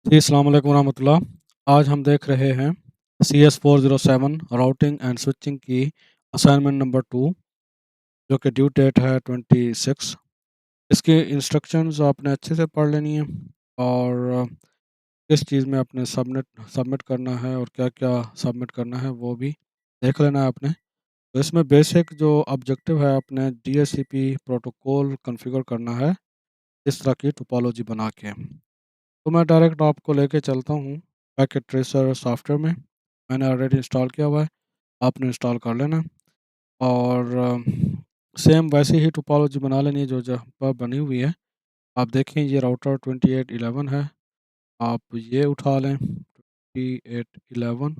जी, अस्सलाम वालेकुम रहमतुल्लाह। आज हम देख रहे हैं CS407 राउटिंग एंड स्विचिंग की असाइनमेंट नंबर 2 जो कि ड्यू डेट है 26। इसकी इंस्ट्रक्शंस आपने अच्छे से पढ़ लेनी है और किस चीज़ में आपने सबमिट सबमिट करना है और क्या-क्या सबमिट करना है वो भी देख लेना है आपने। तो इसमें बेसिक जो ऑब्जेक्टिव है आपने DHCP प्रोटोकॉल कॉन्फ़िगर करना है इस तरह की टोपोलॉजी बना के। तो मैं डायरेक्ट आपको लेके चलता हूँ पैकेट ट्रेसर सॉफ्टवेयर में। मैंने ऑलरेडी इंस्टॉल किया हुआ है, आपने इंस्टॉल कर लेना है और सेम वैसी ही टोपोलॉजी बना लेनी है जो जहाँ पर बनी हुई है। आप देखें ये राउटर 2811 है, आप ये उठा लें 2811,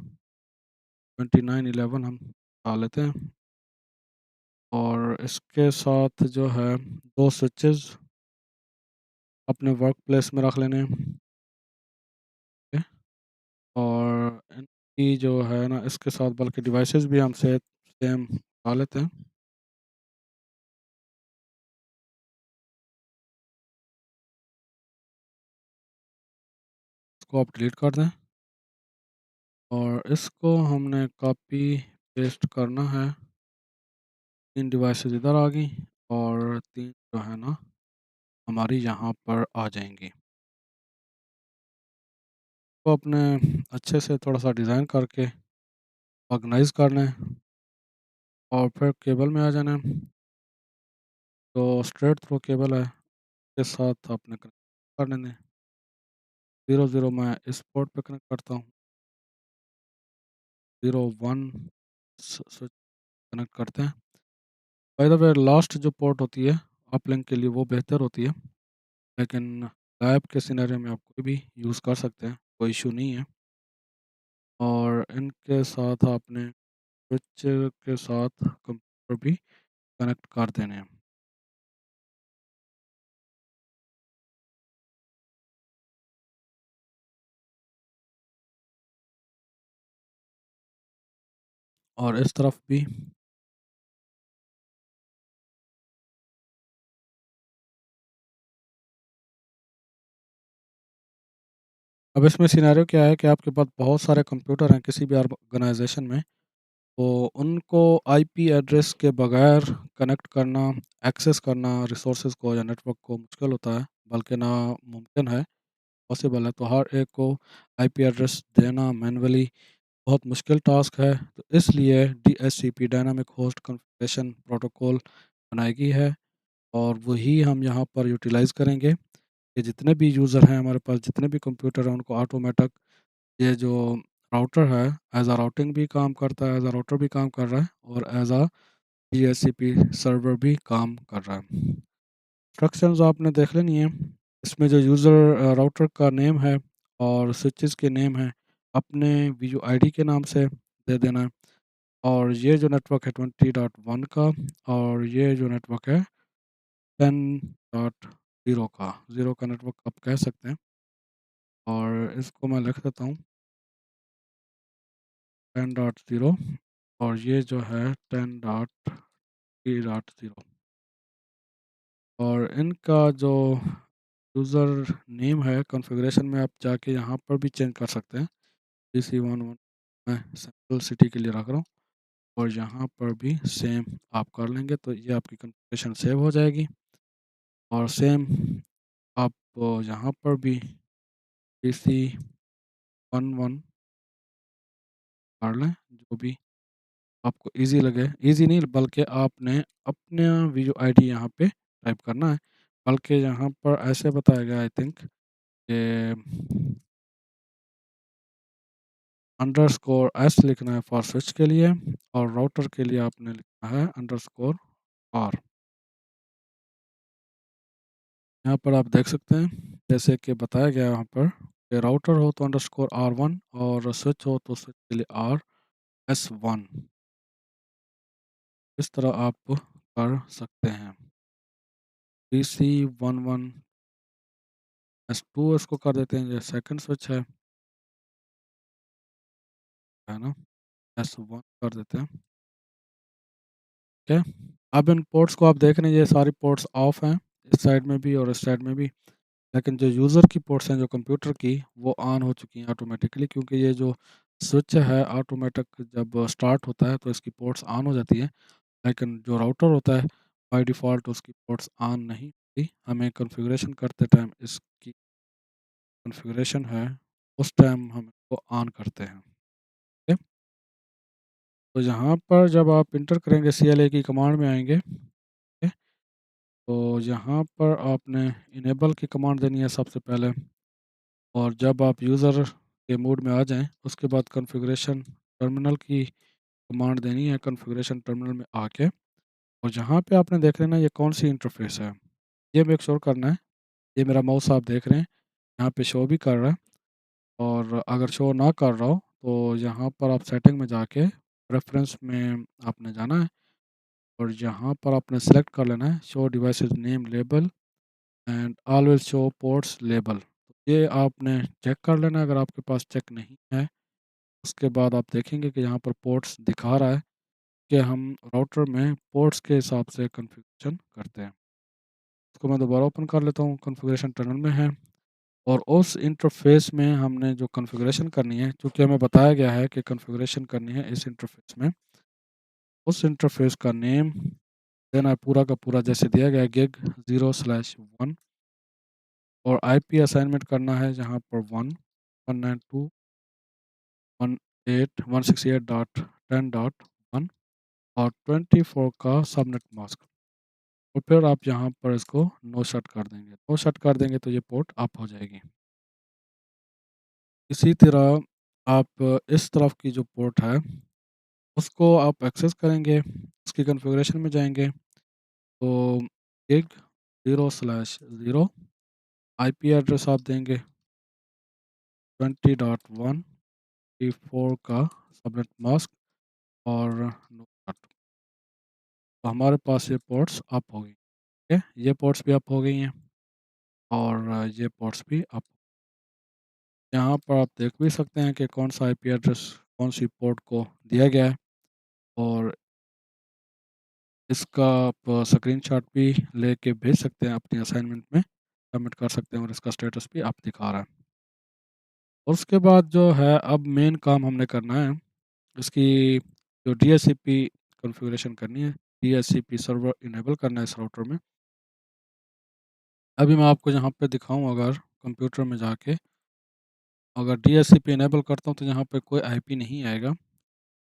2911 हम उठा लेते हैं और इसके साथ जो है 2 स्विचेज़ अपने वर्क प्लेस में रख लेने हैं। ठीक है? और इनकी जो है ना इसके साथ बल्कि डिवाइसेस भी हम सेम उठा लेते हैं। इसको आप डिलीट कर दें और इसको हमने कॉपी पेस्ट करना है। 3 डिवाइसेस इधर आ गई और 3 जो है ना हमारी यहाँ पर आ जाएँगी। तो अपने अच्छे से थोड़ा-सा डिज़ाइन करके ऑर्गेनाइज़ कर लें और फिर केबल में आ जाना है। तो स्ट्रेट थ्रू केबल है, के साथ आपने कनेक्ट कर लेने। 0-0 मैं इस पोर्ट पे कनेक्ट करता हूँ, 0-1 स्विच कनेक्ट करते हैं। बाय द वे लास्ट जो पोर्ट होती है अपलिंक के लिए वो बेहतर होती है, लेकिन लैब के सिनेरियो में आप कोई भी यूज़ कर सकते हैं, कोई इश्यू नहीं है। और इनके साथ आपने स्विच के साथ कंप्यूटर भी कनेक्ट कर देने हैं। और इस तरफ भी अब इसमें सिनेरियो क्या है कि आपके पास बहुत सारे कंप्यूटर हैं किसी भी ऑर्गेनाइजेशन में, तो उनको आईपी एड्रेस के बगैर कनेक्ट करना, एक्सेस करना रिसोर्सेज को या नेटवर्क को मुश्किल होता है, बल्कि नामुमकिन है, पॉसिबल है। तो हर एक को आईपी एड्रेस देना मैन्युअली बहुत मुश्किल टास्क है। तो इसलिए DHCP dynamic host configuration protocol बनाई गई है और वही हम यहाँ पर यूटिलाइज़ करेंगे कि जितने भी यूज़र हैं हमारे पास, जितने भी कंप्यूटर हैं उनको ऑटोमेटिक ये जो राउटर है एज़ अ राउटिंग भी काम करता है, एज़ अ राउटर भी काम कर रहा है और एज़ अ DHCP सर्वर भी काम कर रहा है। इंस्ट्रक्शंस आपने देख लेनी है। इसमें जो यूज़र राउटर का नेम है और स्विचेस के नेम है अपने VUID के नाम से दे देना है। और ये जो नेटवर्क है 20.1 का और ये जो नेटवर्क है 10.0 का, 0 का नेटवर्क आप कह सकते हैं। और इसको मैं लिख देता हूँ 10.0 और ये जो है 10.3.0 और इनका जो यूज़र नेम है कॉन्फ़िगरेशन में आप जाके यहाँ पर भी चेंज कर सकते हैं। PC11 मैं सेंट्रल सिटी के लिए रख रहा हूँ और यहाँ पर भी सेम आप कर लेंगे तो ये आपकी कॉन्फ़िगरेशन सेव हो जाएगी। और सेम आप यहाँ पर भी PC11 कर लें, जो भी आपको ईज़ी लगे। ईज़ी नहीं बल्कि आपने अपना VUID यहाँ पे टाइप करना है। बल्कि यहाँ पर ऐसे बताया गया आई थिंक कि _s लिखना है फॉर स्विच के लिए और राउटर के लिए आपने लिखना है _r। यहाँ पर आप देख सकते हैं जैसे कि बताया गया है यहाँ पर कि राउटर हो तो _r1 और स्विच हो तो स्विच के लिए rs1। इस तरह आप कर सकते हैं। PC11S2 इसको कर देते हैं, ये सेकंड स्विच है ना? S1 कर देते हैं, ठीक है? अब इन पोर्ट्स को आप देख रहे हैं ये सारी पोर्ट्स ऑफ हैं, इस साइड में भी और इस साइड में भी। लेकिन जो यूज़र की पोर्ट्स हैं जो कंप्यूटर की, वो ऑन हो चुकी हैं ऑटोमेटिकली, क्योंकि ये जो स्विच है ऑटोमेटिक जब स्टार्ट होता है तो इसकी पोर्ट्स ऑन हो जाती हैं। लेकिन जो राउटर होता है बाय डिफ़ॉल्ट उसकी पोर्ट्स ऑन नहीं होती। हमें कॉन्फ़िगरेशन करते टाइम इसकी कॉन्फ़िगरेशन है, उस टाइम हम इसको ऑन करते हैं। ठीक है? तो यहाँ पर जब आप इंटर करेंगे CLA की कमांड में आएँगे, ठीक है? तो यहाँ पर आपने इनेबल की कमांड देनी है सबसे पहले, और जब आप यूज़र के मोड में आ जाएँ, उसके बाद कॉन्फ़िगरेशन टर्मिनल की कमांड देनी है कॉन्फ़िगरेशन टर्मिनल में आके, और जहाँ पे आपने देख लेना ये कौन-सी इंटरफ़ेस है, ये मेक श्योर करना है। ये मेरा माउस आप देख रहे हैं, यहाँ पे शो भी कर रहा है, और अगर शो ना कर रहा हो, तो यहाँ पर आप सेटिंग में जाके प्रेफ़रेंस में आपने जाना है, और यहाँ पर आपने सेलेक्ट कर लेना है show devices name label and always show ports label. ये आपने चेक कर लेना है, अगर आपके पास चेक नहीं है, उसके बाद आप देखेंगे कि यहाँ पर पोर्ट्स दिखा रहा है कि हम राउटर में पोर्ट्स के हिसाब से कॉन्फ़िगरेशन करते हैं। इसको मैं दोबारा ओपन कर लेता हूँ, कॉन्फ़िगरेशन टनल में है, और उस इंटरफ़ेस में हमने जो कॉन्फ़िगरेशन करनी है, चूँकि हमें बताया गया है कि कॉन्फ़िगरेशन करनी है इस इंटरफ़ेस में, उस इंटरफ़ेस का नेम देना है पूरा का पूरा जैसे दिया गया है gig 0/1, और आईपी असाइनमेंट करना है जहाँ पर 192.168.168.10.1 और 24 का सबनेट मास्क, और फिर आप यहाँ पर इसको नो शट कर देंगे। नो शट कर देंगे तो ये पोर्ट अप हो जाएगी। इसी तरह आप इस तरफ की जो पोर्ट है, उसको आप एक्सेस करेंगे, उसकी कॉन्फ़िगरेशन में जाएँगे, तो gig 0/0 आईपी एड्रेस आप देंगे 20.1 का सबनेट मास्क और नो शट। तो हमारे पास ये पोर्ट्स अप हो गई, ठीक है? ये पोर्ट्स भी अप हो गई हैं, और ये पोर्ट्स भी अप। यहाँ पर आप देख भी सकते हैं कि कौन-सा आईपी एड्रेस कौन-सी पोर्ट को दिया गया है, और इसका आप स्क्रीनशॉट भी लेके भेज सकते हैं अपनी असाइनमेंट में, सबमिट कर सकते हैं, और इसका स्टेटस भी आप दिखा रहा है। और उसके बाद जो है अब मेन काम हमने करना है, इसकी जो डीएचसीपी कॉन्फ़िगरेशन करनी है, डीएचसीपी सर्वर इनेबल करना है इस राउटर में। अभी मैं आपको यहाँ पे दिखाऊँ, अगर कंप्यूटर में जाके अगर डीएचसीपी इनेबल करता हूँ तो यहाँ पे कोई आईपी नहीं आएगा।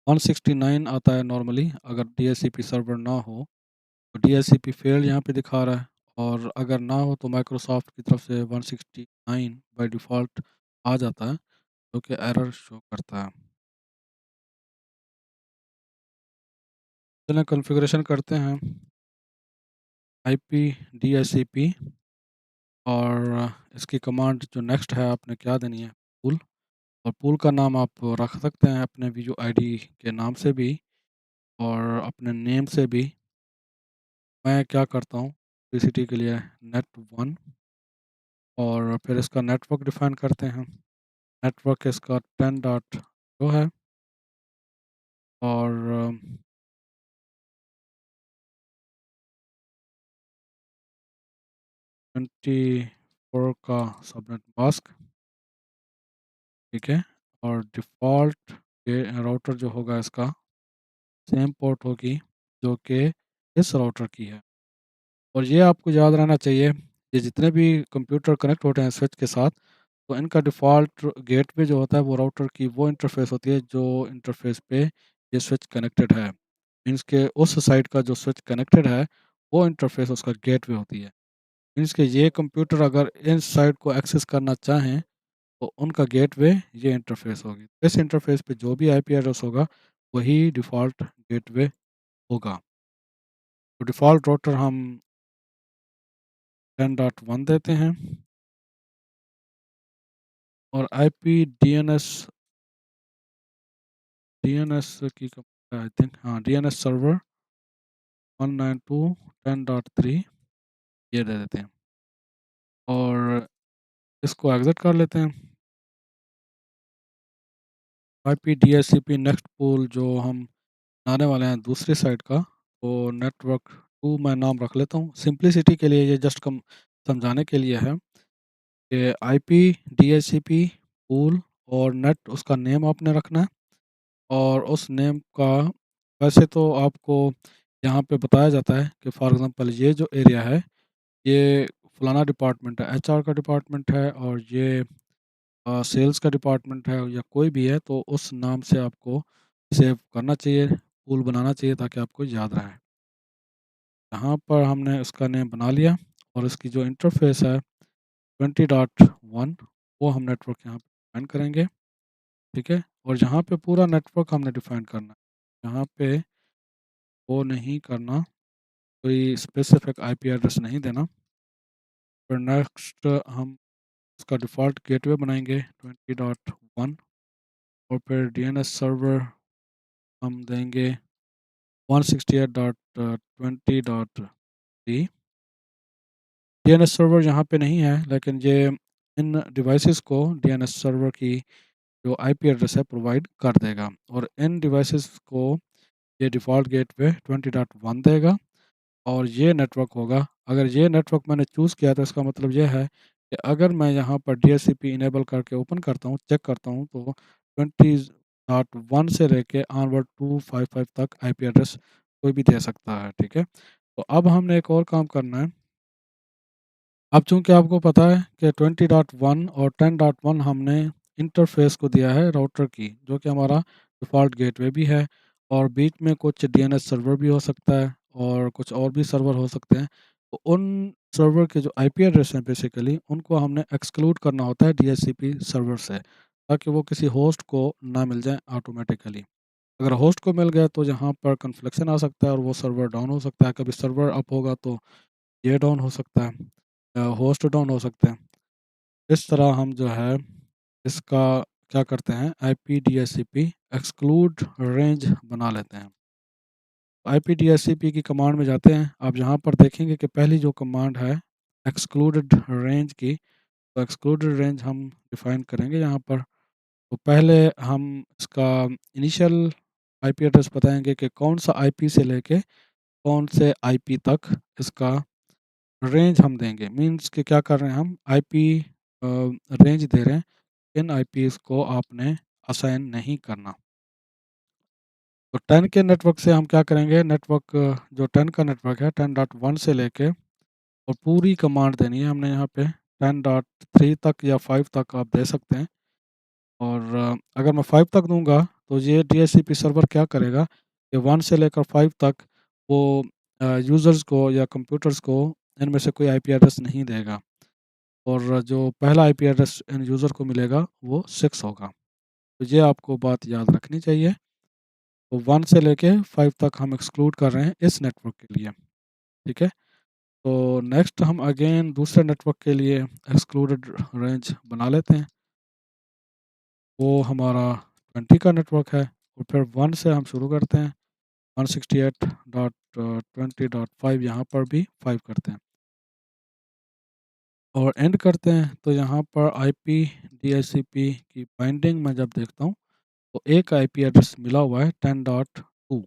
169 आता है नॉर्मली, अगर डीएचसीपी सर्वर ना हो, तो डीएचसीपी फेल्ड यहाँ पे दिखा रहा है, और अगर ना हो तो माइक्रोसॉफ्ट की तरफ से 169 बाय डिफ़ॉल्ट आ जाता है, जो कि एरर शो करता है। चलिए कॉन्फ़िगरेशन करते हैं आईपी डीएचसीपी, और इसकी कमांड जो नेक्स्ट है आपने क्या देनी है, पूल, और पूल का नाम आप रख सकते हैं अपने वीडियो आईडी के नाम से भी, और अपने नेम से भी। मैं क्या करता हूँ, सिटी के लिए नेट 1, और फिर इसका नेटवर्क डिफाइन करते हैं। नेटवर्क इसका 10 डॉट जो है, और 24 का सबनेट मास्क, ठीक है, और डिफ़ॉल्ट ये राउटर जो होगा इसका सेम पोर्ट होगी जो कि इस राउटर की है। और ये आपको याद रहना चाहिए, ये जितने भी कंप्यूटर कनेक्ट होते हैं स्विच के साथ, तो इनका डिफ़ॉल्ट गेटवे जो होता है वो राउटर की वो इंटरफ़ेस होती है जो इंटरफ़ेस पे ये स्विच कनेक्टेड है। मीन्स के उस साइड का जो स्विच कनेक्टेड है, वो इंटरफ़ेस उसका गेटवे होती है। मीन्स के ये कंप्यूटर अगर इस साइड को एक्सेस करना चाहें, तो उनका गेटवे ये इंटरफ़ेस होगी। इस इंटरफ़ेस पे जो भी आईपी एड्रेस होगा, वही डिफ़ॉल्ट गेटवे होगा। तो डिफ़ॉल्ट राउटर हम 10.1 देते हैं, और आईपी डीएनएस की आई थिंक, हाँ, डीएनएस सर्वर 192.10.3 ये दे देते हैं, और इसको एग्ज़िट कर लेते हैं। आईपी डीएचसीपी नेक्स्ट पूल जो हम बनाने वाले हैं दूसरी साइड का, तो नेटवर्क 2 मैं नाम रख लेता हूँ। सिंप्लिसिटी के लिए ये जस्ट कम समझाने के लिए है। कि आईपी, डीएचसीपी, पूल और नेट उसका नेम आपने रखना है। और उस नेम का वैसे तो आपको यहाँ पे बताया जाता है कि फॉर एग्ज़ाम्पल ये जो एरिया है, ये फलाना डिपार्टमेंट है, एचआर का डिपार्टमेंट है और ये सेल्स का डिपार्टमेंट है या कोई भी है, तो उस नाम से आपको सेव करना चाहिए, पूल बनाना चाहिए ताकि आपको याद रहे। यहाँ पर हमने उसका नेम बना लिया और इसकी जो इंटरफ़ेस है 20.1 वो हम नेटवर्क यहाँ पे डिफ़ाइन करेंगे, ठीक है? और यहाँ पे पूरा नेटवर्क हमने डिफ़ाइन करना है। यहाँ पे वो नहीं करना, कोई स्पेसिफ़िक आईपी एड्रेस नहीं देना। फिर नेक्स्ट हम इसका डिफ़ॉल्ट गेटवे बनाएँगे 20.1 और फिर डीएनएस सर्वर हम देंगे 168.20.3। डीएनएस सर्वर यहाँ पे नहीं है, लेकिन ये इन डिवाइसेस को डीएनएस सर्वर की जो आईपी एड्रेस है प्रोवाइड कर देगा और इन डिवाइसेस को ये डिफ़ॉल्ट गेटवे 20.1 देगा और ये नेटवर्क होगा। अगर ये नेटवर्क मैंने चूज़ किया तो इसका मतलब ये है कि अगर मैं यहाँ पर डीएचसीपी इनेबल करके ओपन करता हूँ, चेक करता हूँ, तो 20.1 से लेके ऑनवर्ड 255 तक आईपी एड्रेस कोई भी दे सकता है, ठीक है? तो अब हमने एक और काम करना है। अब चूँकि आपको पता है कि 20.1 और 10.1 हमने इंटरफ़ेस को दिया है राउटर की, जो कि हमारा डिफ़ॉल्ट गेटवे भी है और बीच में कुछ डीएनएस सर्वर भी हो सकता है और कुछ और भी सर्वर हो सकते हैं। तो उन सर्वर के जो आईपी एड्रेस हैं बेसिकली, उनको हमने एक्सक्लूड करना होता है डीएचसीपी सर्वर से, ताकि वो किसी होस्ट को ना मिल जाएँ ऑटोमैटिकली। अगर होस्ट को मिल गया तो यहाँ पर कन्फ्लिक्शन आ सकता है और वो सर्वर डाउन हो सकता है। कभी सर्वर अप होगा तो ये डाउन हो सकता है, होस्ट डाउन हो सकते हैं। इस तरह हम जो है इसका क्या करते हैं, आईपीडीएससीपी एक्सक्लूड रेंज बना लेते हैं। आईपीडीएससीपी की कमांड में जाते हैं, आप यहाँ पर देखेंगे कि पहली जो कमांड है एक्सक्लूडेड रेंज की, तो एक्सक्लूडेड रेंज हम डिफाइन करेंगे यहाँ पर। तो पहले हम इसका इनिशियल आईपी एड्रेस बताएंगे कि कौन सा आईपी से लेके कौन से आईपी तक इसका रेंज हम देंगे। मीन्स कि क्या कर रहे हैं, हम आईपी रेंज दे रहे हैं, इन आईपीज़ को आपने असाइन नहीं करना। तो 10 के नेटवर्क से हम क्या करेंगे, नेटवर्क जो 10 का नेटवर्क है 10.1 से लेके और पूरी कमांड देनी है हमने यहाँ पे 10.3 तक या 5 तक आप दे सकते हैं। और अगर मैं 5 तक दूंगा तो ये डीएचसीपी सर्वर क्या करेगा कि 1 से लेकर 5 तक वो यूज़र्स को या कंप्यूटर्स को इनमें से कोई आईपी एड्रेस नहीं देगा और जो पहला आईपी एड्रेस इन यूज़र को मिलेगा वो 6 होगा। तो ये आपको बात याद रखनी चाहिए। तो 1 से लेके 5 तक हम एक्सक्लूड कर रहे हैं इस नेटवर्क के लिए, ठीक है? तो नेक्स्ट हम अगेन दूसरे नेटवर्क के लिए एक्सक्लूडेड रेंज बना लेते हैं। वो हमारा 20 का नेटवर्क है और फिर 1 से हम शुरू करते हैं, 168.20.5 यहाँ पर भी 5 करते हैं और एंड करते हैं। तो यहाँ पर आईपी डीएचसीपी की बाइंडिंग में जब देखता हूँ तो एक आईपी एड्रेस मिला हुआ है 10.2।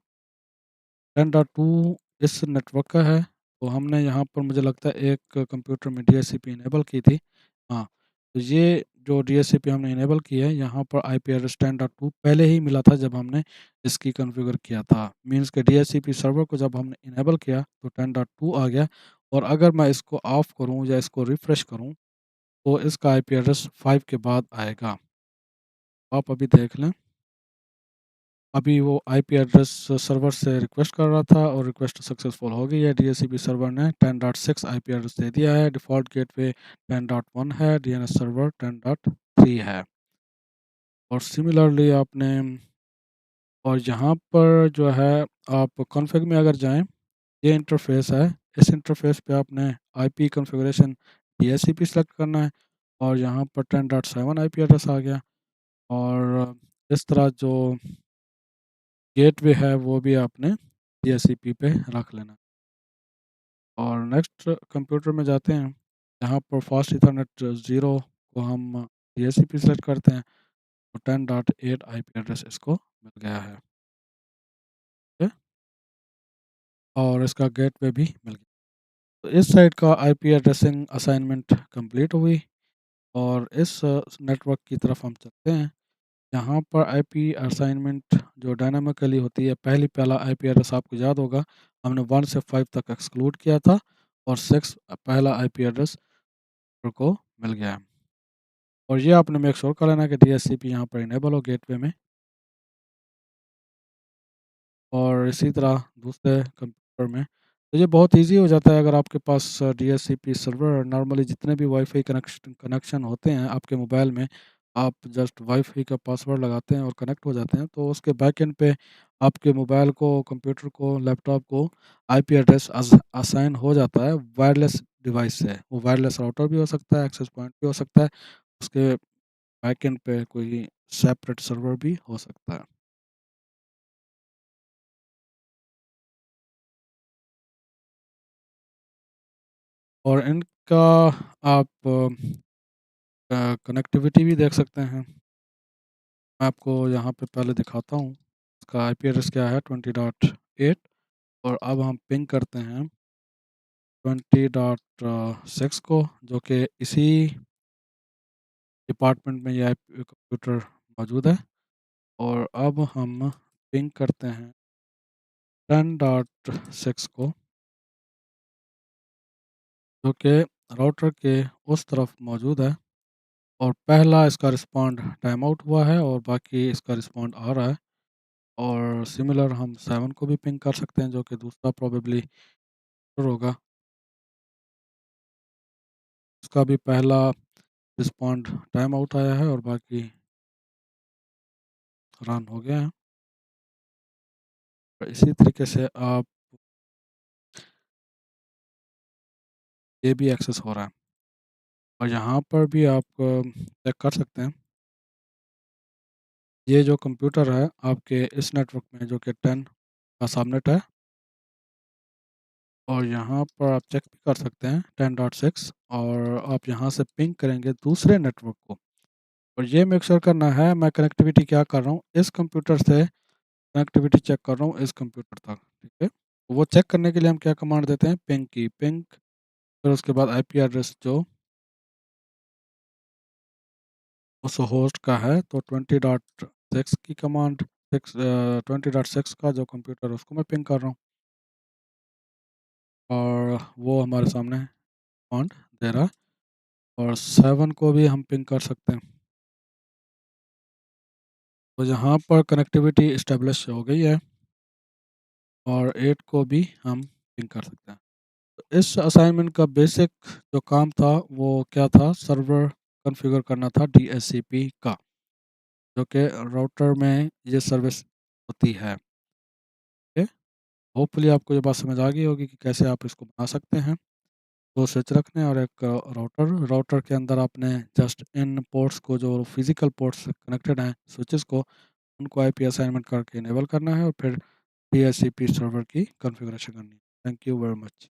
10.2 इस नेटवर्क का है। तो हमने यहाँ पर मुझे लगता है एक कंप्यूटर में डीएचसीपी इनेबल की थी। हाँ, तो ये जो डीएचसीपी हमने इनेबल की है, यहाँ पर आईपी एड्रेस 10.2 पहले ही मिला था जब हमने इसकी कॉन्फ़िगर किया था। मीन्स कि डीएचसीपी सर्वर को जब हमने इनेबल किया तो 10.2 आ गया और अगर मैं इसको ऑफ करूँ या इसको रिफ्रेश करूँ तो इसका आईपी एड्रेस 5 के बाद आएगा। आप अभी देख लें। अभी वो आईपी एड्रेस सर्वर से रिक्वेस्ट कर रहा था और रिक्वेस्ट सक्सेसफुल हो गई है। डीएचसीपी सर्वर ने 10.6 आईपी एड्रेस दे दिया है। डिफ़ॉल्ट गेटवे 10.1 है, डीएनएस सर्वर 10.3 है। और सिमिलरली आपने और यहाँ पर जो है आप कॉन्फ़िग में अगर जाएँ, ये इंटरफ़ेस है। इस इंटरफ़ेस पे आपने आईपी कॉन्फ़िगरेशन डीएचसीपी सेलेक्ट करना है और यहाँ पर 10.7 आईपी एड्रेस आ गया और इस तरह जो गेटवे है वो भी आपने डीएचसीपी पे रख लेना। और नेक्स्ट कंप्यूटर में जाते हैं, यहाँ पर फास्ट इथरनेट 0 को हम डीएचसीपी सेलेक्ट करते हैं तो 10.8 आईपी एड्रेस इसको मिल गया है, ठीक है? और इसका गेटवे भी मिल गया। तो इस साइड का आईपी एड्रेसिंग असाइनमेंट कंप्लीट हुई। और इस नेटवर्क की तरफ हम चलते हैं। यहाँ पर आईपी असाइनमेंट जो डायनामिकली होती है, पहला आईपी एड्रेस आपको याद होगा, हमने 1 से 5 तक एक्सक्लूड किया था और 6 पहला आईपी एड्रेस को मिल गया है। और ये आपने मेक श्योर कर लेना कि डीएचसीपी यहाँ पर इनेबल हो गेटवे में। और इसी तरह दूसरे कंप्यूटर में तो ये बहुत ईज़ी हो जाता है अगर आपके पास डीएचसीपी सर्वर नॉर्मली जितने भी वाईफ़ाई कनेक्शन कनेक्शन होते हैं आपके मोबाइल में, आप जस्ट वाईफ़ाई का पासवर्ड लगाते हैं और कनेक्ट हो जाते हैं, तो उसके बैकएंड पे आपके मोबाइल को, कंप्यूटर को, लैपटॉप को आईपी एड्रेस असाइन हो जाता है वायरलेस डिवाइस से। वो वायरलेस राउटर भी हो सकता है, एक्सेस पॉइंट भी हो सकता है, उसके बैकएंड पे कोई सेपरेट सर्वर भी हो सकता है। और इनका आप कनेक्टिविटी भी देख सकते हैं। मैं आपको यहाँ पे पहले दिखाता हूँ। इसका आईपी एड्रेस क्या है 20.8 और अब हम पिंग करते हैं 20.6 को, जो कि इसी डिपार्टमेंट में ये कंप्यूटर मौजूद है। और अब हम पिंग करते हैं 10.6 को, जो कि राउटर के उस तरफ मौजूद है। और पहला इसका रिस्पॉन्ड टाइम आउट हुआ है और बाकी इसका रिस्पॉन्ड आ रहा है। और सिमिलर हम 7 को भी पिंग कर सकते हैं, जो कि दूसरा प्रोबेबली होगा। उसका भी पहला रिस्पॉन्ड टाइम आउट आया है और बाकी रन हो गया है। और इसी तरीके से आप ये भी एक्सेस हो रहा है। और यहाँ पर भी आप चेक कर सकते हैं, ये जो कंप्यूटर है आपके इस नेटवर्क में जो कि 10 का सबनेट है। और यहाँ पर आप चेक भी कर सकते हैं 10.6 और आप यहाँ से पिंग करेंगे दूसरे नेटवर्क को। और ये मेक श्योर करना है मैं कनेक्टिविटी क्या कर रहा हूँ, इस कंप्यूटर से कनेक्टिविटी चेक कर रहा हूँ इस कंप्यूटर तक, ठीक है। वो चेक करने के लिए हम क्या कमांड देते हैं, पिंग की, पिंग फिर उसके बाद आईपी एड्रेस जो उस होस्ट का है, तो 20.6 की कमांड 20.6 का जो कंप्यूटर है उसको मैं पिंग कर रहा हूँ और वो हमारे सामने कमांड दे रहा है। और 7 को भी हम पिंग कर सकते हैं। तो यहाँ पर कनेक्टिविटी इस्टेब्लिश हो गई है और 8 को भी हम पिंग कर सकते हैं। तो इस असाइनमेंट का बेसिक जो काम था वो क्या था, सर्वर कॉन्फ़िगर करना था डीएचसीपी का, जो कि राउटर में ये सर्विस होती है। ओके, होपफुली आपको ये बात समझ आ गई होगी कि कैसे आप इसको बना सकते हैं। 2 स्विच रखने और एक राउटर, राउटर के अंदर आपने जस्ट इन पोर्ट्स को, जो फिजिकल पोर्ट्स कनेक्टेड हैं स्विचेस को, उनको आईपी असाइनमेंट करके इनेबल करना है और फिर डीएचसीपी सर्वर की कॉन्फ़िगरेशन करनी है। Thank you very much.